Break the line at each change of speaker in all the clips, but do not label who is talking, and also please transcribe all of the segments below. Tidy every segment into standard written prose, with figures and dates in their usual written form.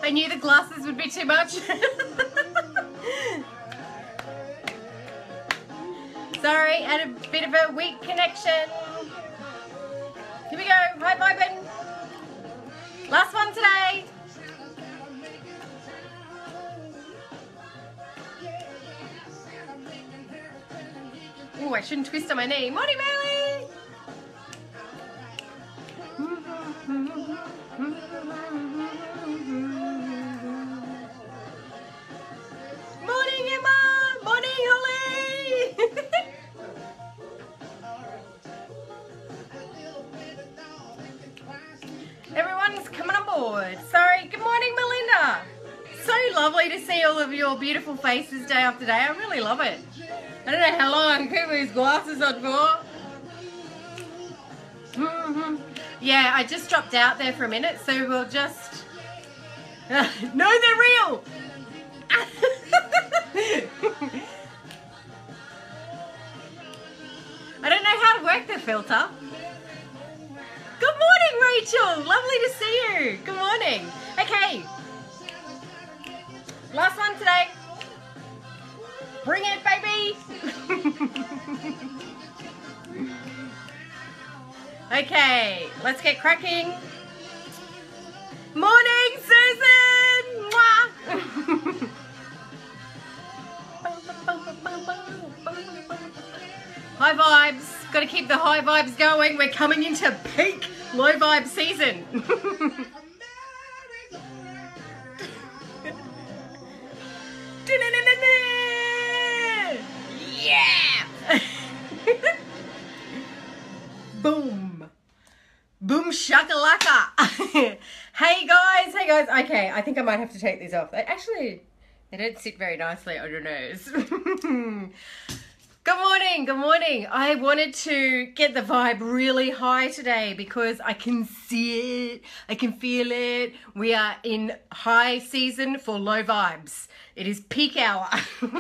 I knew the glasses would be too much. Sorry, had a bit of a weak connection. Here we go, high vibing. Last one today. Oh, I shouldn't twist on my knee. Morning, Bailey! Morning, Emma! Morning, Holly! Everyone's coming on board. Sorry, good morning, Melinda. So lovely to see all of your beautiful faces day after day. I really love it. I don't know how long I can keep these glasses on for. Yeah, I just dropped out there for a minute, so we'll just... No, they're real! I don't know how to work the filter. Good morning, Rachel. Lovely to see you. Good morning. Okay. Last one today. Bring it, baby. Okay, let's get cracking. Morning, Susan. Mwah. High vibes. Got to keep the high vibes going. We're coming into peak low vibe season. Yeah. Boom. Boom shakalaka. Hey guys. Okay, I think I might have to take these off. They don't sit very nicely on your nose. Good morning. I wanted to get the vibe really high today because I can see it, I can feel it. We are in high season for low vibes. It is peak hour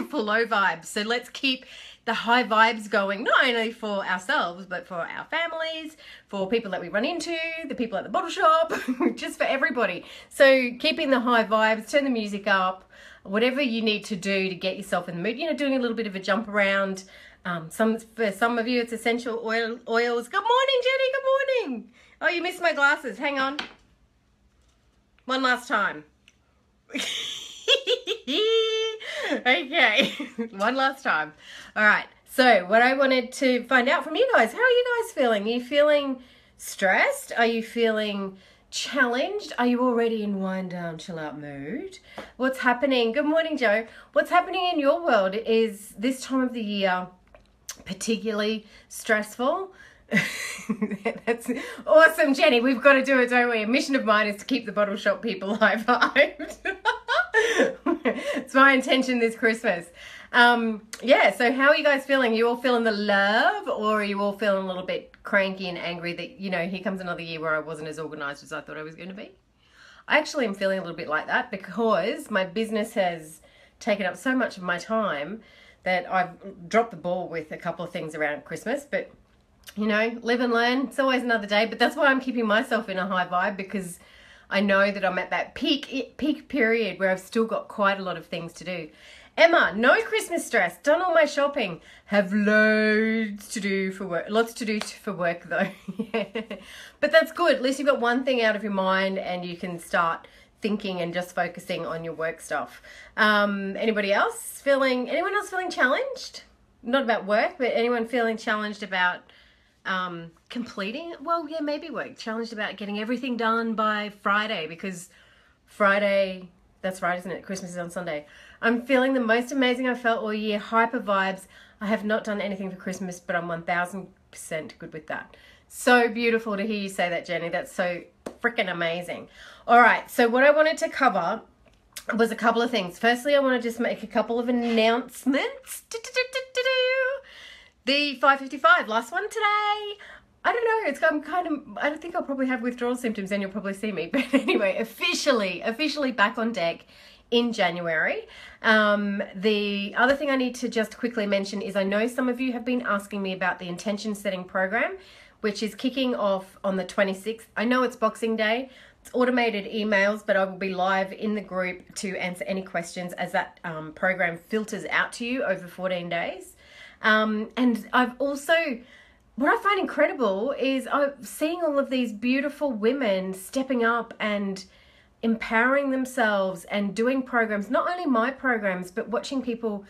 for low vibes. So let's keep the high vibes going, not only for ourselves, but for our families, for people that we run into, the people at the bottle shop, just for everybody. So keeping the high vibes, turn the music up, whatever you need to do to get yourself in the mood, doing a little bit of a jump around. For some of you, it's essential oils. Good morning, Jenny. Good morning. Oh, you missed my glasses. Hang on. One last time. Okay. One last time. All right. So what I wanted to find out from you guys, how are you guys feeling? Are you feeling stressed? Are you feeling challenged? Are you already in wind down, chill out mood? What's happening? Good morning, Joe. What's happening in your world? Is this time of the year particularly stressful? That's awesome, Jenny. We've got to do it, don't we? A mission of mine is to keep the bottle shop people high-fived. It's my intention this Christmas. Yeah, so how are you guys feeling? You all feeling the love, or are you all feeling a little bit cranky and angry that, here comes another year where I wasn't as organized as I thought I was going to be? I actually am feeling a little bit like that because my business has taken up so much of my time that I've dropped the ball with a couple of things around Christmas, but live and learn. It's always another day, but that's why I'm keeping myself in a high vibe, because I know that I'm at that peak period where I've still got quite a lot of things to do. Emma, no Christmas stress. Done all my shopping. Have loads to do for work. Lots to do for work though. Yeah. But that's good. At least you've got one thing out of your mind and you can start thinking and just focusing on your work stuff. Anyone else feeling challenged? Not about work, but anyone feeling challenged about completing? Well, yeah, maybe work. Challenged about getting everything done by Friday, because Friday, that's right, isn't it? Christmas is on Sunday. I'm feeling the most amazing I've felt all year. Hyper vibes. I have not done anything for Christmas, but I'm 1000% good with that. So beautiful to hear you say that, Jenny. That's so freaking amazing. All right, so what I wanted to cover was a couple of things. Firstly, I want to just make a couple of announcements. The 555, last one today. I don't know, I don't think I'll probably have withdrawal symptoms and you'll probably see me. But anyway, officially back on deck in January. The other thing I need to just quickly mention is I know some of you have been asking me about the intention setting program, which is kicking off on the 26th. I know it's Boxing Day, automated emails, but I will be live in the group to answer any questions as that program filters out to you over 14 days. And I've also, what I find incredible is I'm seeing all of these beautiful women stepping up and empowering themselves and doing programs, not only my programs, but watching people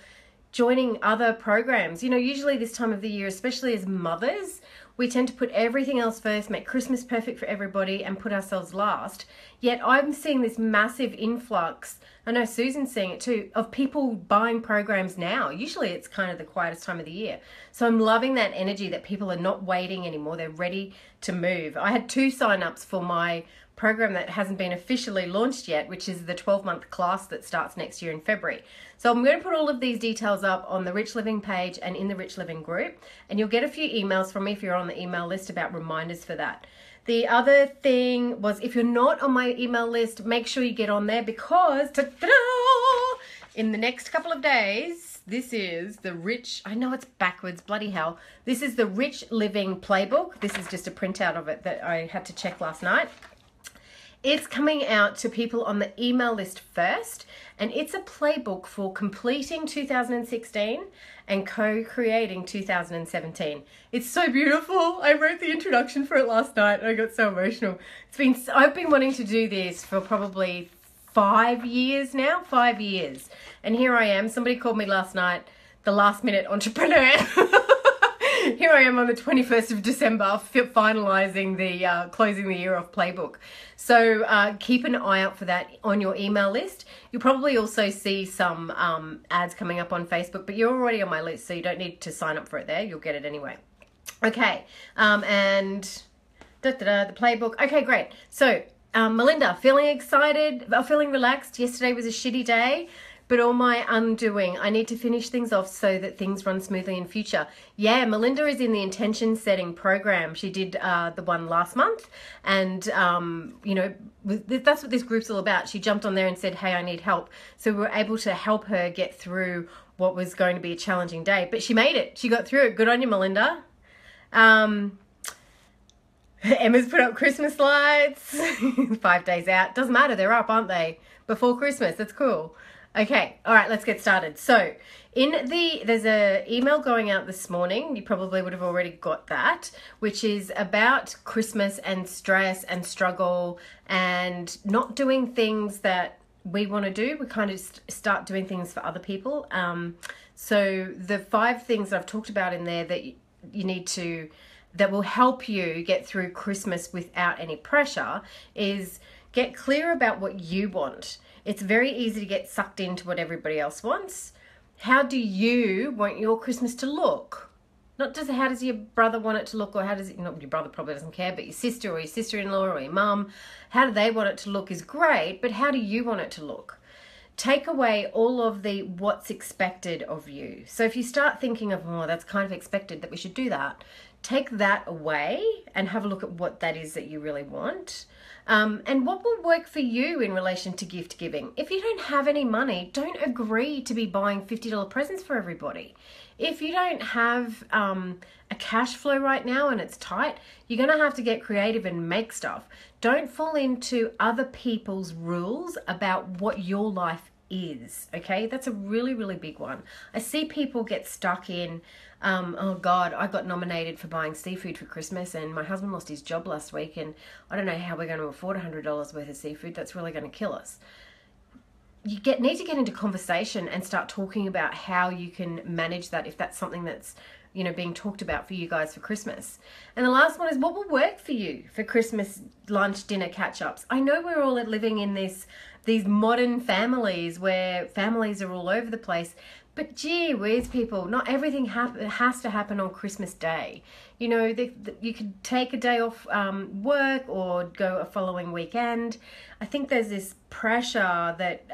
joining other programs. You know, usually this time of the year, especially as mothers, we tend to put everything else first, make Christmas perfect for everybody, and put ourselves last. Yet I'm seeing this massive influx, I know Susan's seeing it too, of people buying programs now. Usually it's kind of the quietest time of the year. So I'm loving that energy that people are not waiting anymore. They're ready to move. I had 2 sign-ups for my program that hasn't been officially launched yet, which is the 12-month class that starts next year in February. So I'm going to put all of these details up on the Rich Living page and in the Rich Living group, and you'll get a few emails from me if you're on the email list about reminders for that. The other thing was, if you're not on my email list, make sure you get on there, because in the next couple of days, this is the Rich, I know it's backwards, bloody hell. This is the Rich Living Playbook. This is just a printout of it that I had to check last night. It's coming out to people on the email list first, and it's a playbook for completing 2016 and co-creating 2017. It's so beautiful. I wrote the introduction for it last night and I got so emotional. I've been wanting to do this for probably 5 years now, 5 years. And here I am. Somebody called me last night, the last minute entrepreneur. Here I am on the 21st of December, finalizing the closing the year off playbook. So keep an eye out for that on your email list. You'll probably also see some ads coming up on Facebook, but you're already on my list, so you don't need to sign up for it there. You'll get it anyway. Okay, and the playbook. Okay, great. So Melinda, feeling excited, feeling relaxed. Yesterday was a shitty day. But all my undoing, I need to finish things off so that things run smoothly in future. Yeah, Melinda is in the intention setting program. She did the one last month, and you know, that's what this group's all about. She jumped on there and said, hey, I need help. So we were able to help her get through what was going to be a challenging day, but she made it. She got through it. Good on you, Melinda. Emma's put up Christmas lights 5 days out. Doesn't matter, they're up, aren't they? Before Christmas, that's cool. Okay, all right, let's get started. So there's an email going out this morning. You probably would have already got that, which is about Christmas and stress and struggle and not doing things that we want to do. We kind of start doing things for other people. So the 5 things that I've talked about in there that you need to, that will help you get through Christmas without any pressure, is get clear about what you want. It's very easy to get sucked into what everybody else wants. How do you want your Christmas to look? Not just how does your brother want it to look, or how does it, not your brother probably doesn't care, but your sister or your sister-in-law or your mum, how do they want it to look is great, but how do you want it to look? Take away all of the what's expected of you. So if you start thinking of, oh, that's kind of expected that we should do that, take that away and have a look at what that is that you really want. And what will work for you in relation to gift giving. If you don't have any money, don't agree to be buying $50 presents for everybody. If you don't have a cash flow right now and it's tight, you're going to have to get creative and make stuff. Don't fall into other people's rules about what your life is, okay? That's a really, really big one. I see people get stuck in, oh God, I got nominated for buying seafood for Christmas and my husband lost his job last week and I don't know how we're going to afford $100 worth of seafood. That's really going to kill us. You need to get into conversation and start talking about how you can manage that if that's something that's, you know, being talked about for you guys for Christmas. And the last one is, what will work for you for Christmas lunch, dinner, catch-ups? I know we're all living in these modern families where families are all over the place, but gee whiz, people, not everything has to happen on Christmas Day. You know, you could take a day off work or go a following weekend. I think there's this pressure that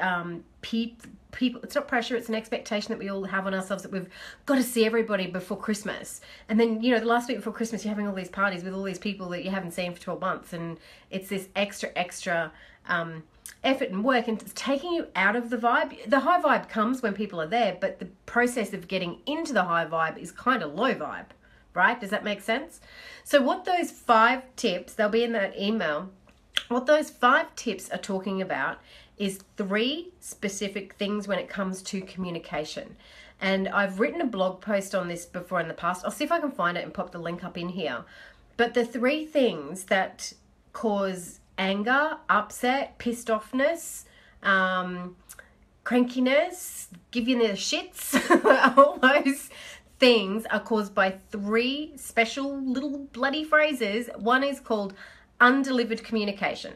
people, it's not pressure, it's an expectation that we all have on ourselves that we've got to see everybody before Christmas. And then, you know, the last week before Christmas, you're having all these parties with all these people that you haven't seen for 12 months. And it's this extra effort and work, and it's taking you out of the vibe. The high vibe comes when people are there, but the process of getting into the high vibe is kind of low vibe, right? Does that make sense? So what those 5 tips, they'll be in that email, What those 5 tips are talking about is 3 specific things when it comes to communication. And I've written a blog post on this before in the past. I'll see if I can find it and pop the link up in here. But the 3 things that cause anger, upset, pissed offness, crankiness, give you the shits, all those things are caused by 3 special little bloody phrases. One is called undelivered communication.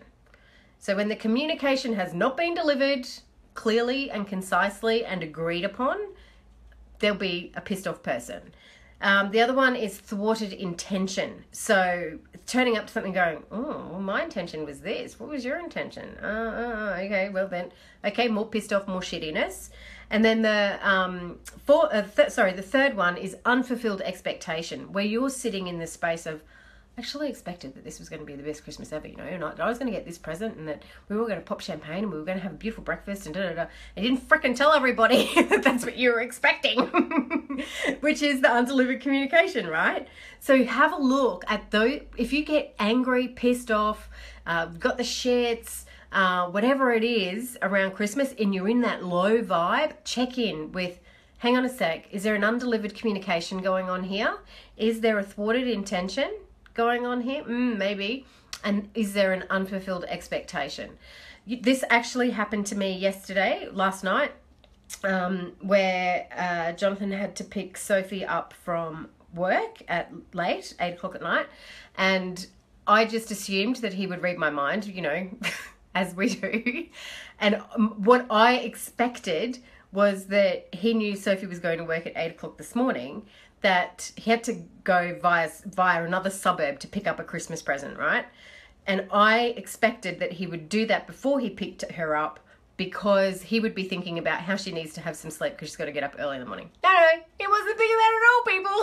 So when the communication has not been delivered clearly and concisely and agreed upon, there'll be a pissed off person. The other one is thwarted intention. So turning up to something going, oh, well, my intention was this. What was your intention? Okay, well then, okay, more pissed off, more shittiness. And then the third one is unfulfilled expectation, where you're sitting in the space of, I actually expected that this was going to be the best Christmas ever, you know, and I was going to get this present and that we were going to pop champagne and we were going to have a beautiful breakfast and da-da-da. I didn't frickin' tell everybody that that's what you were expecting, which is the undelivered communication, right? So have a look at those. If you get angry, pissed off, got the shits, whatever it is around Christmas and you're in that low vibe, check in with, hang on a sec, is there an undelivered communication going on here? Is there a thwarted intention going on here? Maybe. And is there an unfulfilled expectation? This actually happened to me last night, where Jonathan had to pick Sophie up from work at late, 8 o'clock at night, and I just assumed that he would read my mind, you know, as we do. And what I expected was that he knew Sophie was going to work at 8 o'clock this morning, that he had to go via another suburb to pick up a Christmas present, right? And I expected that he would do that before he picked her up, because he would be thinking about how she needs to have some sleep because she's got to get up early in the morning. No, he wasn't thinking that at all, people.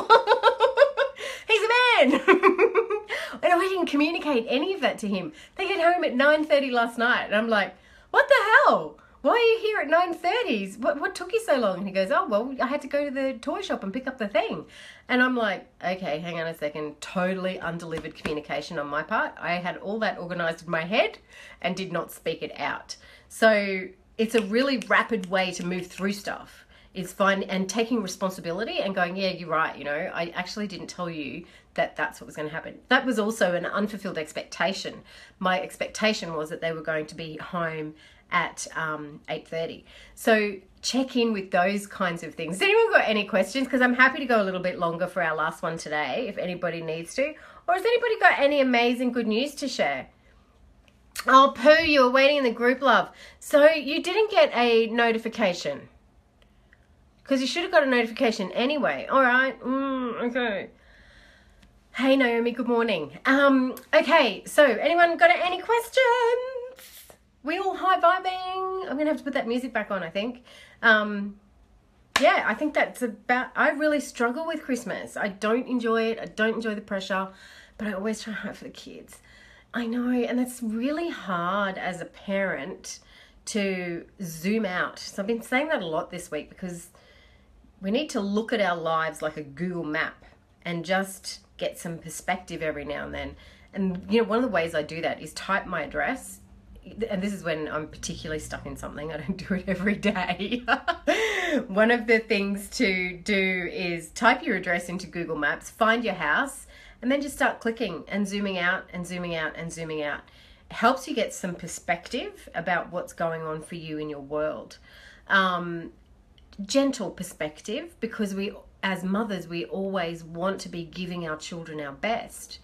He's a man. And I didn't communicate any of that to him. They get home at 9:30 last night, and I'm like, what the hell? Why are you here at 9:30? What took you so long? And he goes, oh, well, I had to go to the toy shop and pick up the thing. And I'm like, okay, hang on a second. Totally undelivered communication on my part. I had all that organized in my head and did not speak it out. So it's a really rapid way to move through stuff, is and taking responsibility and going, yeah, you're right. You know, I actually didn't tell you that that's what was going to happen. That was also an unfulfilled expectation. My expectation was that they were going to be home at 8:30. So check in with those kinds of things. Has anyone got any questions? Because I'm happy to go a little bit longer for our last one today if anybody needs to. Or has anybody got any amazing good news to share? Oh, Pooh, you were waiting in the group, love. So you didn't get a notification, because you should have got a notification anyway. All right. Okay. Hey, Naomi, good morning. Okay, so anyone got any questions? We all high-vibing? I'm going to have to put that music back on, I think. Yeah, I think that's about... I really struggle with Christmas. I don't enjoy it. I don't enjoy the pressure, but I always try hard for the kids. I know, and it's really hard as a parent to zoom out. So I've been saying that a lot this week, because we need to look at our lives like a Google map and just get some perspective every now and then. And, you know, one of the ways I do that is type my address. And this is when I'm particularly stuck in something. I don't do it every day. One of the things to do is type your address into Google Maps, find your house, and then just start clicking and zooming out and zooming out and zooming out. It helps you get some perspective about what's going on for you in your world. Gentle perspective, because we, as mothers, we always want to be giving our children our best.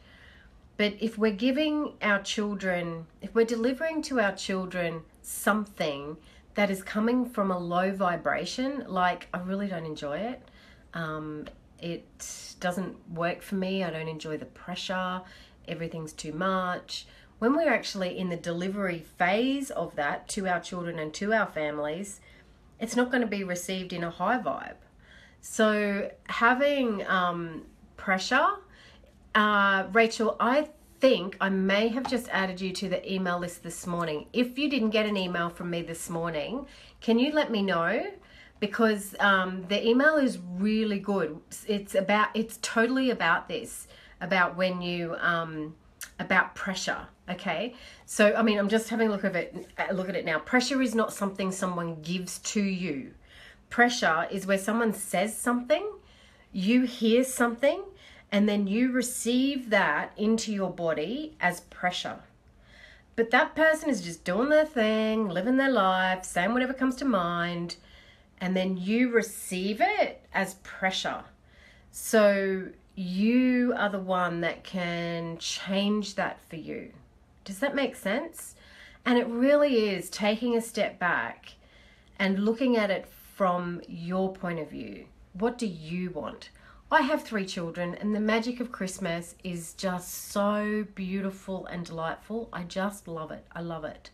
But if we're giving our children, if we're delivering to our children something that is coming from a low vibration, like, I really don't enjoy it, it doesn't work for me, I don't enjoy the pressure, everything's too much. When we're actually in the delivery phase of that to our children and to our families, it's not going to be received in a high vibe. So having pressure... Rachel, I think I may have just added you to the email list this morning. If you didn't get an email from me this morning, can you let me know? Because the email is really good. It's totally about this, about when you, about pressure Okay, so I mean, I'm just having a look at it now. Pressure is not something someone gives to you. Pressure is where someone says something, you hear something, and then you receive that into your body as pressure. But that person is just doing their thing, living their life, saying whatever comes to mind, and then you receive it as pressure. So you are the one that can change that for you. Does that make sense? And it really is taking a step back and looking at it from your point of view. What do you want? I have 3 children, and the magic of Christmas is just so beautiful and delightful. I just love it. I love it.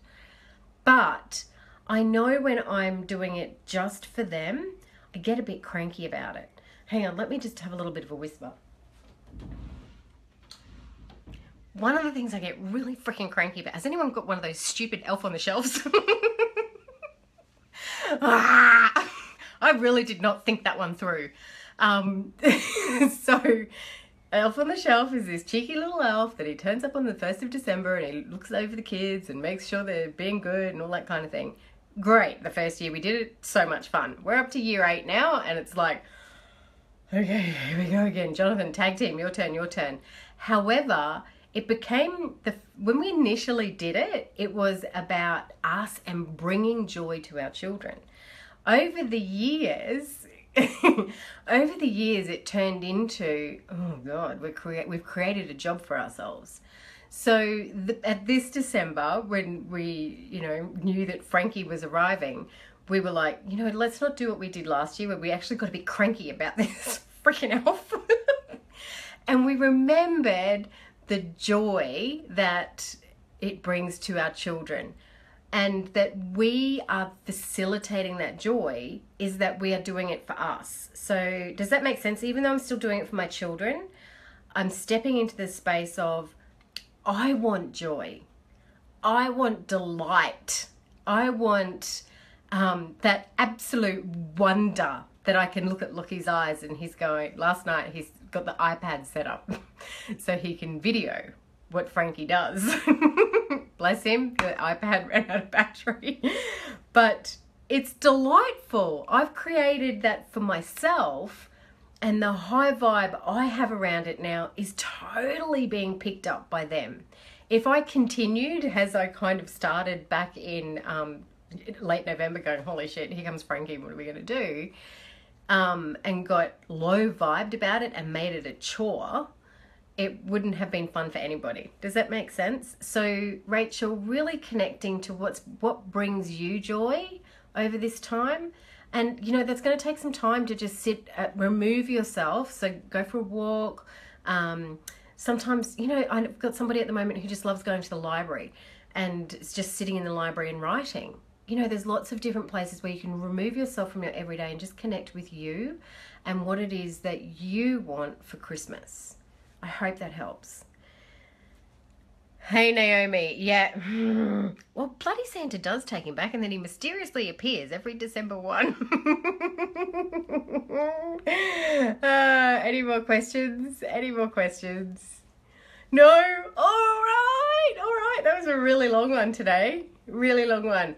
But I know when I'm doing it just for them, I get a bit cranky about it. Hang on, let me just have a little bit of a whisper. One of the things I get really freaking cranky about, has anyone got one of those stupid Elf on the Shelves? I really did not think that one through. So Elf on the Shelf is this cheeky little elf that he turns up on the 1st of December and he looks over the kids and makes sure they're being good and all that kind of thing. Great, the first year we did it, so much fun. We're up to year 8 now and it's like, okay, here we go again. Jonathan, tag team, your turn, your turn. However, it became, when we initially did it, it was about us and bringing joy to our children. Over the years, it turned into, oh God, we've created a job for ourselves. So at this December, when we, knew that Frankie was arriving, we were like, let's not do what we did last year where we actually got a bit cranky about this freaking elf. And we remembered the joy that it brings to our children, and that we are facilitating that joy is that we are doing it for us. So does that make sense? Even though I'm still doing it for my children, I'm stepping into the space of, I want joy. I want delight. I want that absolute wonder that I can look at Lookie's eyes and he's going, last night he's got the iPad set up so he can video what Frankie does. Bless him, the iPad ran out of battery. But it's delightful. I've created that for myself, and the high vibe I have around it now is totally being picked up by them. If I continued as I kind of started back in late November going, holy shit, here comes Frankie, what are we going to do? And got low vibed about it and made it a chore, it wouldn't have been fun for anybody. Does that make sense? So Rachel, really connecting to what brings you joy over this time. And that's going to take some time to just sit, remove yourself. So go for a walk. Sometimes, I've got somebody at the moment who just loves going to the library and it's just sitting in the library and writing. There's lots of different places where you can remove yourself from your everyday and just connect with you and what it is that you want for Christmas. I hope that helps. Hey, Naomi. Yeah. Well, bloody Santa does take him back and then he mysteriously appears every December 1. Any more questions? Any more questions? No? All right. That was a really long one today. Really long one.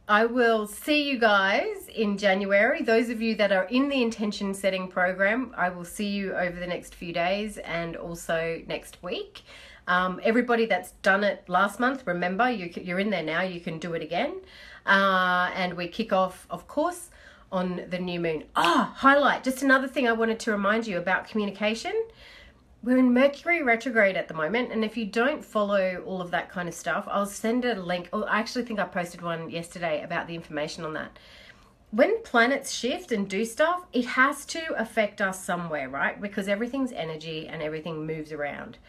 I will see you guys in January. Those of you that are in the intention setting program, I will see you over the next few days and also next week. Everybody that's done it last month, remember, you're in there now, you can do it again. And we kick off, of course, on the new moon. Highlight, just another thing I wanted to remind you about communication. We're in Mercury retrograde at the moment, and if you don't follow all of that kind of stuff, I'll send a link. Oh, I actually think I posted one yesterday about the information on that. When planets shift and do stuff, it has to affect us somewhere, right? Because everything's energy and everything moves around.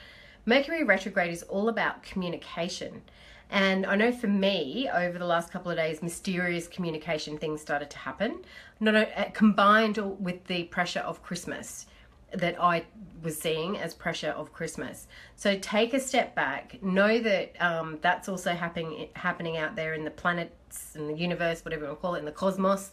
Mercury retrograde is all about communication. And I know for me, over the last couple of days, mysterious communication things started to happen, combined with the pressure of Christmas. that I was seeing as pressure of Christmas. So take a step back. Know that that's also happening out there in the planets, in the universe, whatever you want to call it, in the cosmos.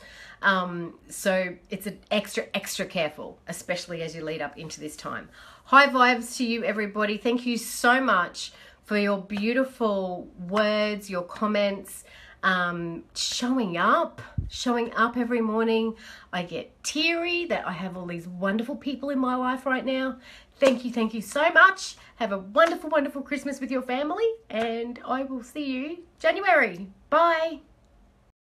So it's an extra careful, especially as you lead up into this time. High vibes to you, everybody. Thank you so much for your beautiful words, your comments, showing up every morning. I get teary that I have all these wonderful people in my life right now. Thank you so much. Have a wonderful Christmas with your family, and I will see you January. Bye.